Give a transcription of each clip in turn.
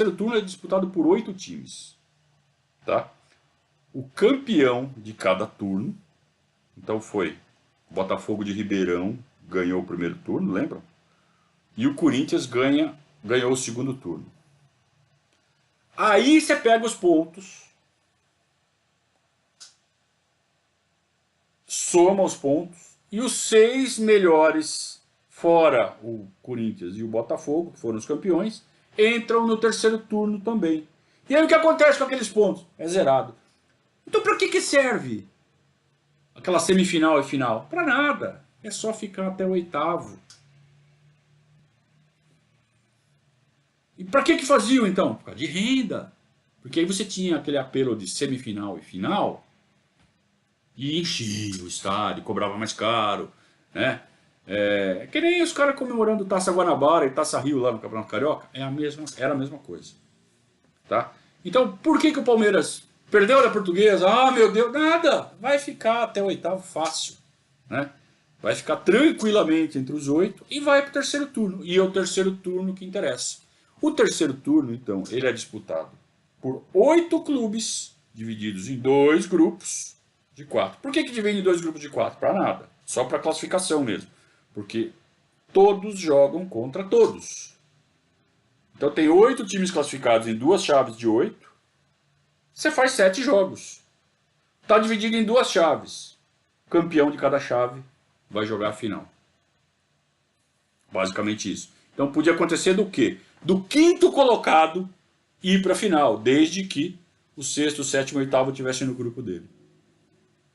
terceiro turno é disputado por 8 times, tá? O campeão de cada turno, então foi Botafogo de Ribeirão, ganhou o primeiro turno, lembram? E o Corinthians ganhou o segundo turno. Aí você pega os pontos, soma os pontos, e os 6 melhores, fora o Corinthians e o Botafogo, que foram os campeões, entram no terceiro turno também. E aí o que acontece com aqueles pontos? É zerado. Então para que serve aquela semifinal e final? Para nada. É só ficar até o oitavo. E para que faziam então? Por causa de renda. Porque aí você tinha aquele apelo de semifinal e final e enchia o estádio, cobrava mais caro, né? Que nem os caras comemorando Taça Guanabara e Taça Rio lá no Campeonato Carioca. Era a mesma coisa. Tá? Então, por que o Palmeiras perdeu da Portuguesa? Ah, meu Deus, nada. Vai ficar até o oitavo fácil. Né? Vai ficar tranquilamente entre os 8 e vai para o terceiro turno. E é o terceiro turno que interessa. O terceiro turno, então, ele é disputado por 8 clubes, divididos em 2 grupos de 4. Por que divide em 2 grupos de 4? Para nada. Só para classificação mesmo. Porque todos jogam contra todos. Então tem 8 times classificados em 2 chaves de 8. Você faz 7 jogos. Está dividido em 2 chaves. O campeão de cada chave vai jogar a final. Basicamente isso. Então podia acontecer do quê? Do quinto colocado ir para a final, desde que o sexto, sétimo e oitavo estivessem no grupo dele.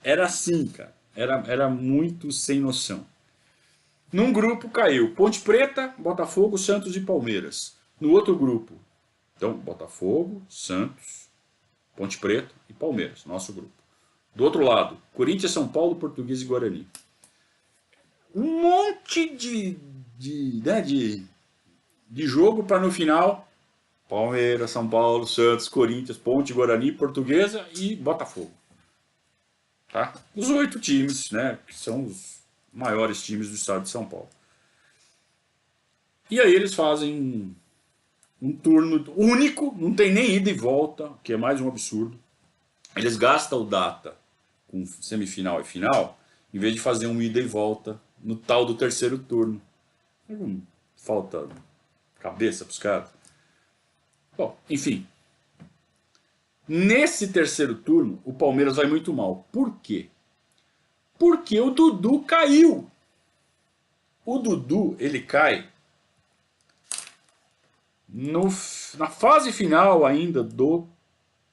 Era assim, cara. Era muito sem noção. Num grupo caiu Ponte Preta, Botafogo, Santos e Palmeiras. No outro grupo, então, Botafogo, Santos, Ponte Preta e Palmeiras, nosso grupo. Do outro lado, Corinthians, São Paulo, Português e Guarani. Um monte de jogo para no final, Palmeiras, São Paulo, Santos, Corinthians, Ponte, Guarani, Portuguesa e Botafogo. Tá? Os 8 times, né, que são os maiores times do estado de São Paulo. E aí eles fazem um turno único, não tem nem ida e volta, que é mais um absurdo. Eles gastam data com semifinal e final, em vez de fazer um ida e volta no tal do terceiro turno. Falta cabeça para os caras. Bom, enfim. Nesse terceiro turno, o Palmeiras vai muito mal. Por quê? Porque o Dudu caiu. O Dudu, ele cai na fase final ainda do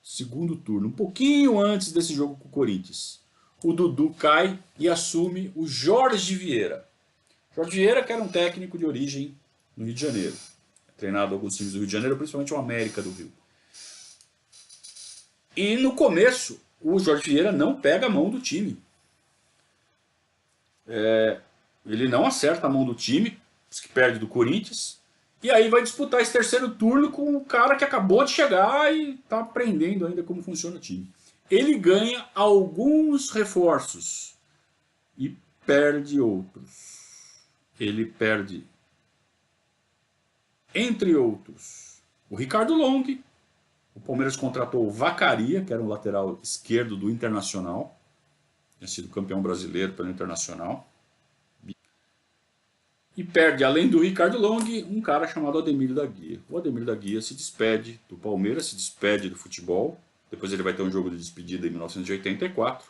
segundo turno, um pouquinho antes desse jogo com o Corinthians. O Dudu cai e assume o Jorge Vieira. Jorge Vieira, que era um técnico de origem no Rio de Janeiro. Treinado alguns times do Rio de Janeiro, principalmente o América do Rio. E no começo, o Jorge Vieira não pega a mão do time. Ele não acerta a mão do time, que perde do Corinthians. E aí vai disputar esse terceiro turno com o cara que acabou de chegar e está aprendendo ainda como funciona o time. Ele ganha alguns reforços e perde outros. Ele perde, entre outros, o Ricardo Long. O Palmeiras contratou o Vacaria, que era um lateral esquerdo do Internacional. Tinha sido campeão brasileiro pelo Internacional. E perde, além do Ricardo Long, um cara chamado Ademir da Guia. O Ademir da Guia se despede do Palmeiras, se despede do futebol. Depois ele vai ter um jogo de despedida em 1984.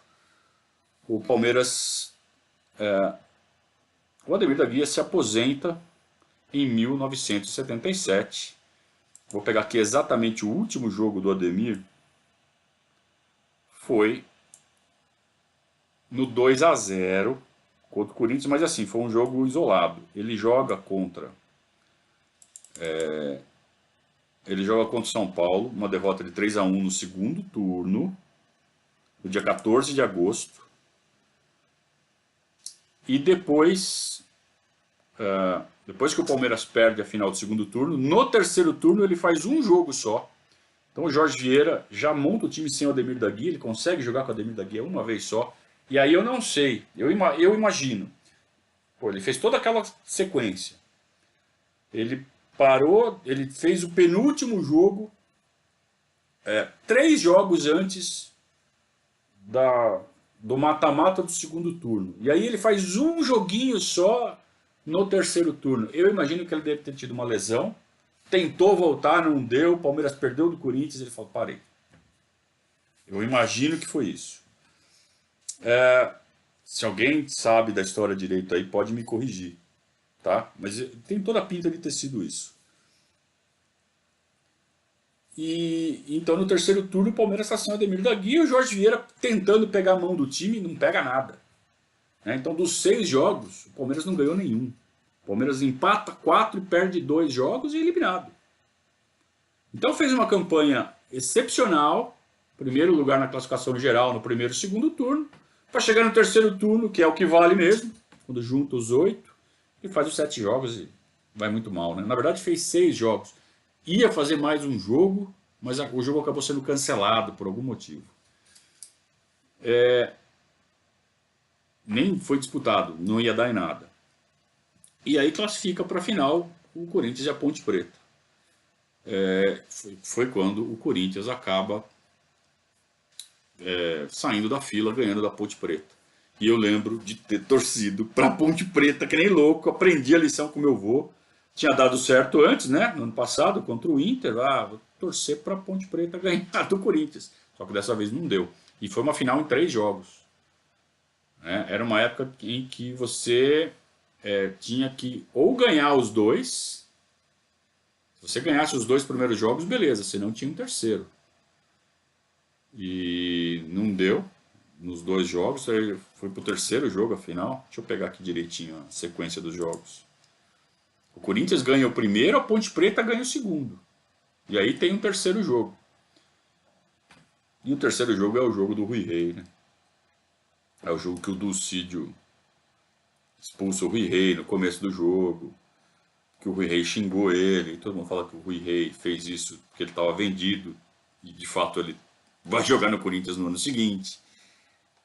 O Palmeiras... o Ademir da Guia se aposenta em 1977. Vou pegar aqui exatamente o último jogo do Ademir. Foi no 2-0 contra o Corinthians, mas assim, foi um jogo isolado. Ele joga contra o São Paulo, uma derrota de 3-1 no segundo turno, no dia 14 de agosto. E depois que o Palmeiras perde a final do segundo turno, no terceiro turno ele faz um jogo só. Então o Jorge Vieira já monta o time sem o Ademir da Guia, ele consegue jogar com o Ademir da Guia uma vez só. E aí eu não sei, eu imagino. Pô, ele fez toda aquela sequência. Ele parou, ele fez o penúltimo jogo, 3 jogos antes do mata-mata do segundo turno. E aí ele faz um joguinho só no terceiro turno. Eu imagino que ele deve ter tido uma lesão, tentou voltar, não deu, o Palmeiras perdeu do Corinthians, ele falou, parei. Eu imagino que foi isso. Se alguém sabe da história direito aí, pode me corrigir, tá? Mas tem toda a pinta de ter sido isso. E então no terceiro turno o Palmeiras está sem o Ademir da Guia e o Jorge Vieira tentando pegar a mão do time, não pega nada. Né? Então dos 6 jogos, o Palmeiras não ganhou nenhum. O Palmeiras empata 4 e perde 2 jogos e é eliminado. Então fez uma campanha excepcional, primeiro lugar na classificação geral no primeiro e segundo turno, para chegar no terceiro turno, que é o que vale mesmo, quando junta os 8, e faz os 7 jogos e vai muito mal. Né? Na verdade fez 6 jogos. Ia fazer mais um jogo, mas o jogo acabou sendo cancelado por algum motivo. Nem foi disputado, não ia dar em nada. E aí classifica para a final o Corinthians e a Ponte Preta. Foi quando o Corinthians acaba saindo da fila, ganhando da Ponte Preta. E eu lembro de ter torcido para a Ponte Preta, que nem louco, aprendi a lição com meu avô. Tinha dado certo antes, né? No ano passado, contra o Inter. Vou torcer para a Ponte Preta ganhar do Corinthians. Só que dessa vez não deu. E foi uma final em 3 jogos. Né? Era uma época em que você tinha que ou ganhar os 2. Se você ganhasse os 2 primeiros jogos, beleza. Senão tinha um terceiro. E não deu nos 2 jogos. Aí foi pro terceiro jogo, a final. Deixa eu pegar aqui direitinho a sequência dos jogos. O Corinthians ganha o primeiro, a Ponte Preta ganha o segundo. E aí tem um terceiro jogo. E o terceiro jogo é o jogo do Rui Rei, né? É o jogo que o Dulcídio expulsa o Rui Rei no começo do jogo. Que o Rui Rei xingou ele. Todo mundo fala que o Rui Rei fez isso porque ele estava vendido. E de fato ele vai jogar no Corinthians no ano seguinte.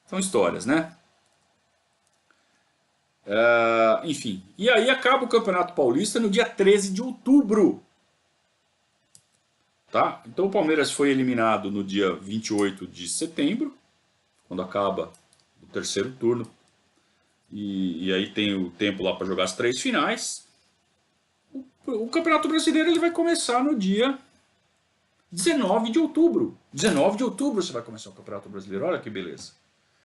São histórias, né? Enfim, e aí acaba o Campeonato Paulista no dia 13 de outubro. Tá? Então o Palmeiras foi eliminado no dia 28 de setembro, quando acaba o terceiro turno. E aí tem o tempo lá para jogar as 3 finais. O Campeonato Brasileiro ele vai começar no dia 19 de outubro. 19 de outubro você vai começar o Campeonato Brasileiro, olha que beleza.